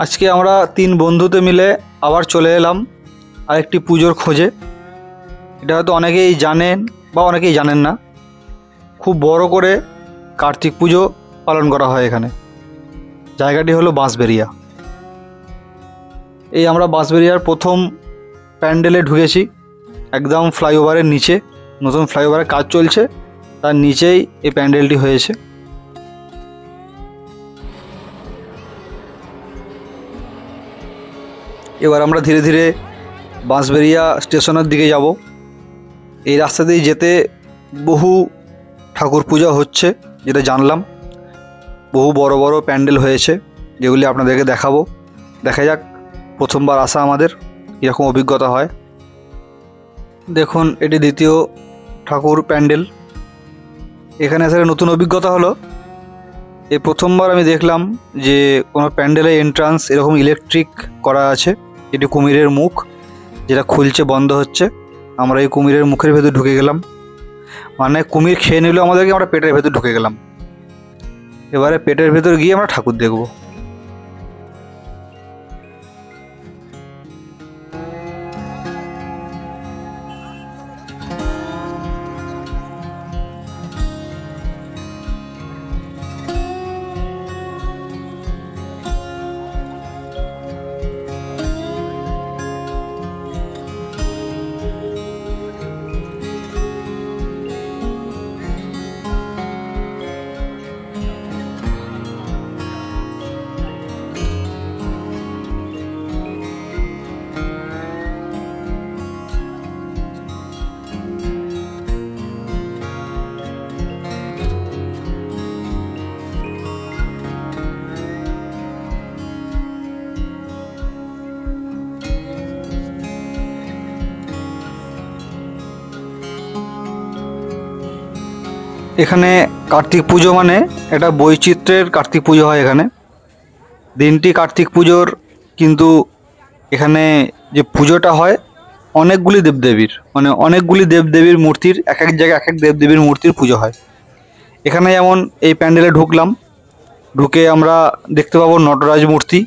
আজকে আমরা তিন বন্ধুতে মিলে আবার চলে এলাম আরেকটি পুজোর খোঁজে। এটা হয়তো অনেকেই জানেন বা অনেকেই জানেন না। খুব বড় করে কার্তিক পুজো পালন করা হয় এখানে। জায়গাটি হলো বাঁশবেড়িয়া। এই আমরা বাঁশবেড়িয়ার প্রথম প্যান্ডেলে ঢুকেছি, একদম ফ্লাইওভারের নিচে। নতুন ফ্লাইওভারের কাজ চলছে, তার নিচেই এই প্যান্ডেলটি হয়েছে। এবার আমরা ধীরে ধীরে বাঁশবেড়িয়া স্টেশনের দিকে যাব। এই রাস্তা দিয়ে যেতে বহু ঠাকুর পূজা হচ্ছে, যেটা জানলাম। বহু বড় বড় প্যান্ডেল হয়েছে, যেগুলি আপনাদেরকে দেখাবো। দেখা যাক প্রথমবার আসা আমাদের কীরকম অভিজ্ঞতা হয়। দেখুন, এটি দ্বিতীয় ঠাকুর প্যান্ডেল। এখানে এসে নতুন অভিজ্ঞতা হলো, এই প্রথমবার আমি দেখলাম যে কোনো প্যান্ডেলের এন্ট্রান্স এরকম ইলেকট্রিক করা আছে। এটি কুমিরের মুখ, যেটা খুলছে বন্ধ হচ্ছে। আমরা এই কুমিরের মুখের ভেতর ঢুকে গেলাম, মানে কুমির খেয়ে নিল আমাদেরকে, আমরা পেটের ভেতর ঢুকে গেলাম। এবারে পেটের ভেতর গিয়ে আমরা ঠাকুর দেখব। এখানে কার্তিক পুজো মানে একটা বৈচিত্র্যের কার্তিক পুজো হয় এখানে। দিনটি কার্তিক পুজোর, কিন্তু এখানে যে পুজোটা হয় অনেকগুলি দেবদেবীর, মানে অনেকগুলি দেবদেবীর মূর্তির, এক এক জায়গায় এক এক দেবদেবীর মূর্তির পুজো হয়। এখানে যেমন এই প্যান্ডেলে ঢুকলাম, ঢুকে আমরা দেখতে পাবো নটরাজ মূর্তি।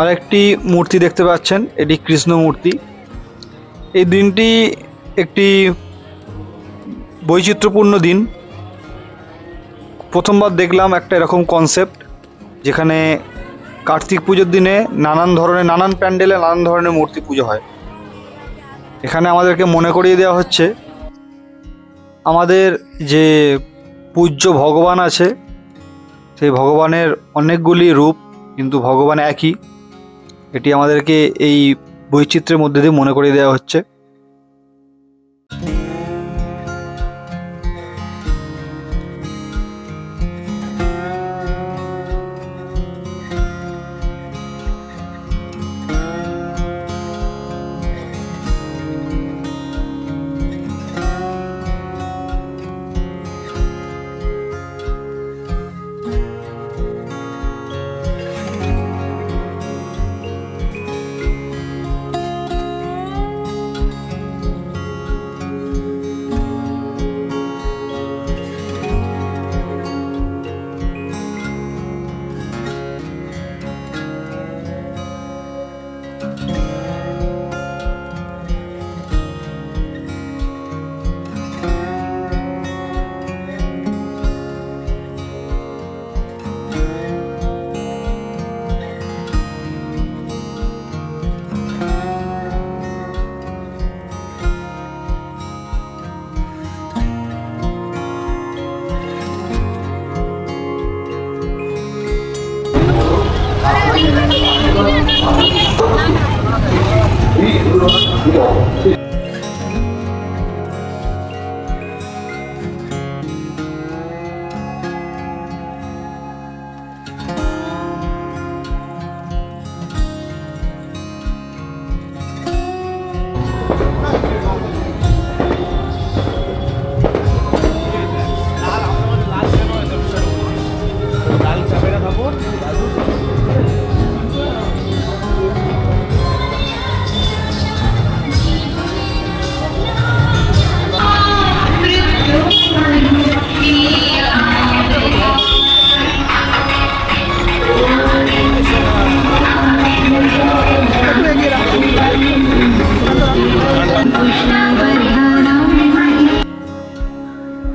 আরেকটি মূর্তি দেখতে পাচ্ছেন, এটি কৃষ্ণ মূর্তি। এই দিনটি একটি বৈচিত্র্যপূর্ণ দিন। প্রথমবার দেখলাম একটা এরকম কনসেপ্ট, যেখানে কার্তিক পুজোর দিনে নানান প্যান্ডেলে নানান ধরনের মূর্তি পুজো হয়। এখানে আমাদেরকে মনে করিয়ে দেওয়া হচ্ছে আমাদের যে পূজ্য ভগবান আছে, সেই ভগবানের অনেকগুলি রূপ, কিন্তু ভগবান একই। এটি আমাদেরকে এই বৈচিত্র্যের মধ্যে দিয়ে মনে করিয়ে দেওয়া হচ্ছে।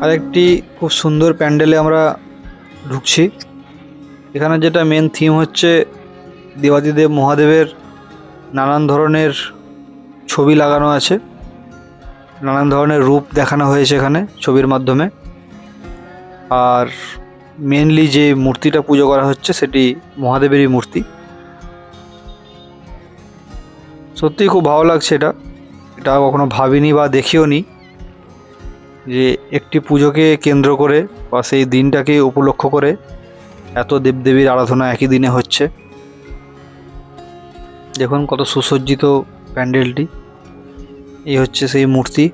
আরেকটি খুব সুন্দর প্যান্ডেলে আমরা ঢুকছি। এখানে যেটা মেন থিম হচ্ছে দেবাদিদেব মহাদেবের নানান ধরনের ছবি লাগানো আছে, নানান ধরনের রূপ দেখানো হয়েছে এখানে ছবির মাধ্যমে। আর মেনলি যে মূর্তিটা পুজো করা হচ্ছে সেটি মহাদেবেরই মূর্তি। সত্যিই খুব ভালো লাগছে এটা কখনো ভাবিনি বা দেখিও নি যে একটি পুজোকে কেন্দ্র করে বা সেই দিনটাকে উপলক্ষ করে এত দেবদেবীর আরাধনা একই দিনে হচ্ছে। দেখুন কত সুসজ্জিত প্যান্ডেলটি। এই হচ্ছে সেই মূর্তি।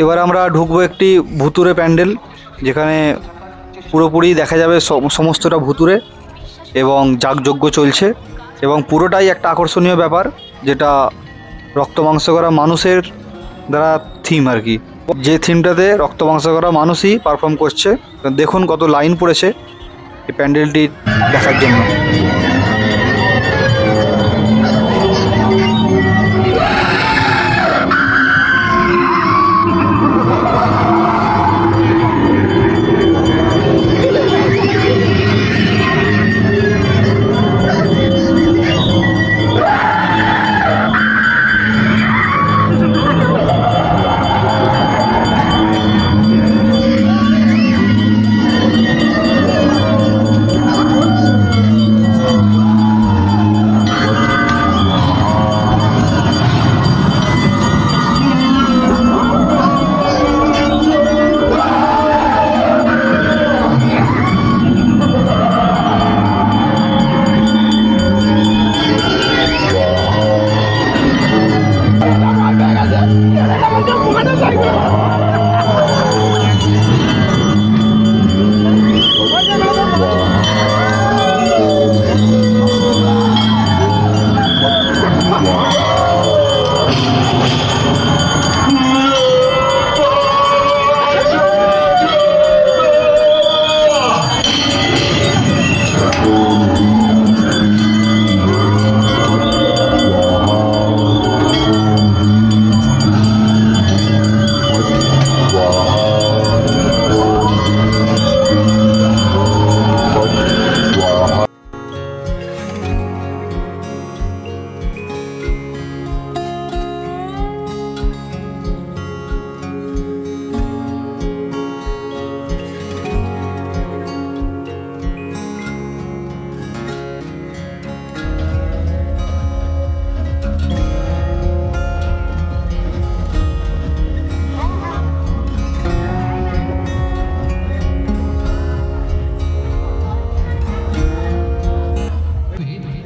এবার আমরা ঢুকবো একটি ভুতুরে প্যান্ডেল, যেখানে পুরোপুরি দেখা যাবে সমস্তটা ভুতুরে এবং যাগযজ্ঞ চলছে, এবং পুরোটাই একটা আকর্ষণীয় ব্যাপার, যেটা রক্ত মাংস করা মানুষের দ্বারা থিম আর কি। যে থিমটাতে রক্ত মাংস করা মানুষই পারফর্ম করছে। দেখুন কত লাইন পড়েছে এই প্যান্ডেলটি দেখার জন্য।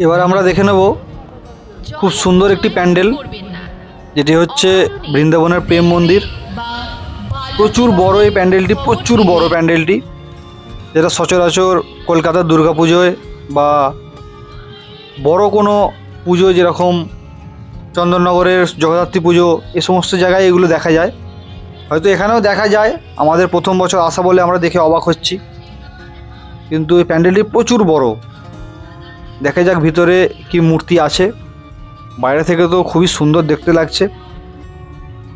এবার আমরা দেখে নেব খুব সুন্দর একটি প্যান্ডেল, যেটি হচ্ছে বৃন্দাবনের প্রেম মন্দির। প্রচুর বড় এই প্যান্ডেলটি, প্রচুর বড় প্যান্ডেলটি, যেটা সচরাচর কলকাতার দুর্গাপুজোয় বা বড় কোনো পুজো যেরকম চন্দননগরের জগদ্ধাত্রী পুজো, এ সমস্ত জায়গায় এগুলো দেখা যায়। হয়তো এখানেও দেখা যায়, আমাদের প্রথম বছর আসা বলে আমরা দেখে অবাক হচ্ছি। কিন্তু এই প্যান্ডেলটি প্রচুর বড়। দেখা যাক ভিতরে কি মূর্তি আছে। বাইরে থেকে তো খুবই সুন্দর দেখতে লাগছে,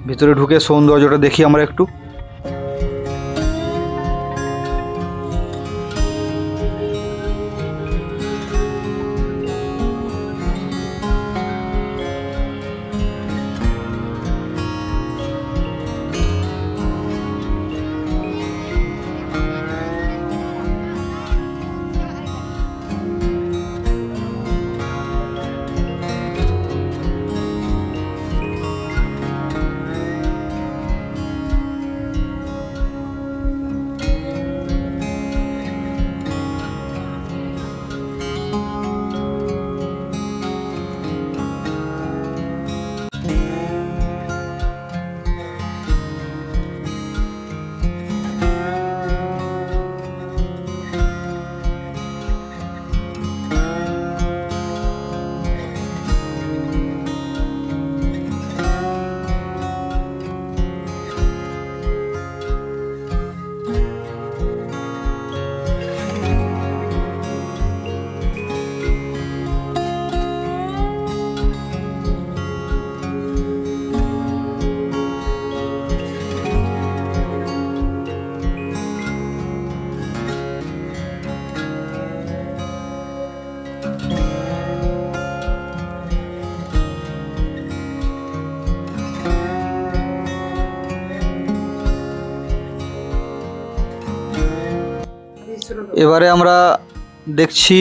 ভিতরে ঢুকে সৌন্দর্যটা দেখি আমরা একটু। এবারে আমরা দেখছি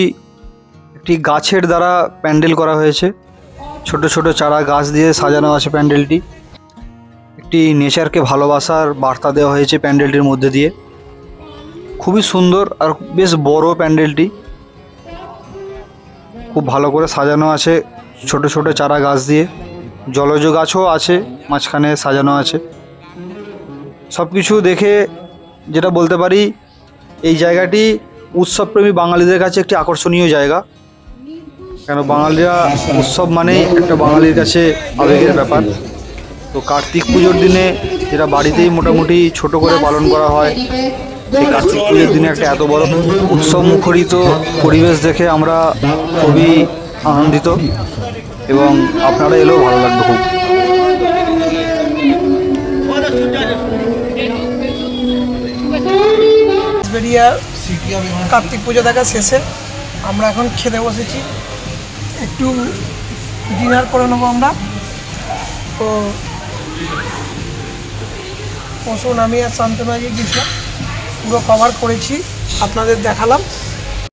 একটি গাছের দ্বারা প্যান্ডেল করা হয়েছে, ছোট ছোট চারা গাছ দিয়ে সাজানো আছে প্যান্ডেলটি। একটি নেচারকে ভালোবাসার বার্তা দেওয়া হয়েছে প্যান্ডেলটির মধ্যে দিয়ে। খুবই সুন্দর আর বেশ বড় প্যান্ডেলটি, খুব ভালো করে সাজানো আছে ছোট ছোট চারা গাছ দিয়ে। জলজ গাছও আছে, মাঝখানে সাজানো আছে। সব কিছু দেখে যেটা বলতে পারি, এই জায়গাটি উৎসবপ্রেমী বাঙালিদের কাছে একটি আকর্ষণীয় জায়গা। কেন বাঙালিরা উৎসব মানেই একটা বাঙালির কাছে আবেগের ব্যাপার। তো কার্তিক পুজোর দিনে যেটা বাড়িতেই মোটামুটি ছোট করে পালন করা হয়, সেই কার্তিক পুজোর দিনে একটা এত বড় উৎসব মুখরিত পরিবেশ দেখে আমরা খুবই আনন্দিত, এবং আপনারা এলেও ভালো লাগবে খুব। বাঁশবেড়িয়া কার্তিক পুজো দেখা শেষে আমরা এখন খেতে বসেছি, একটু ডিনার করে নেবো আমরা। তো পশু নামিয়ে শান্তনায় গিয়ে পুরো কভার করেছি, আপনাদের দেখালাম।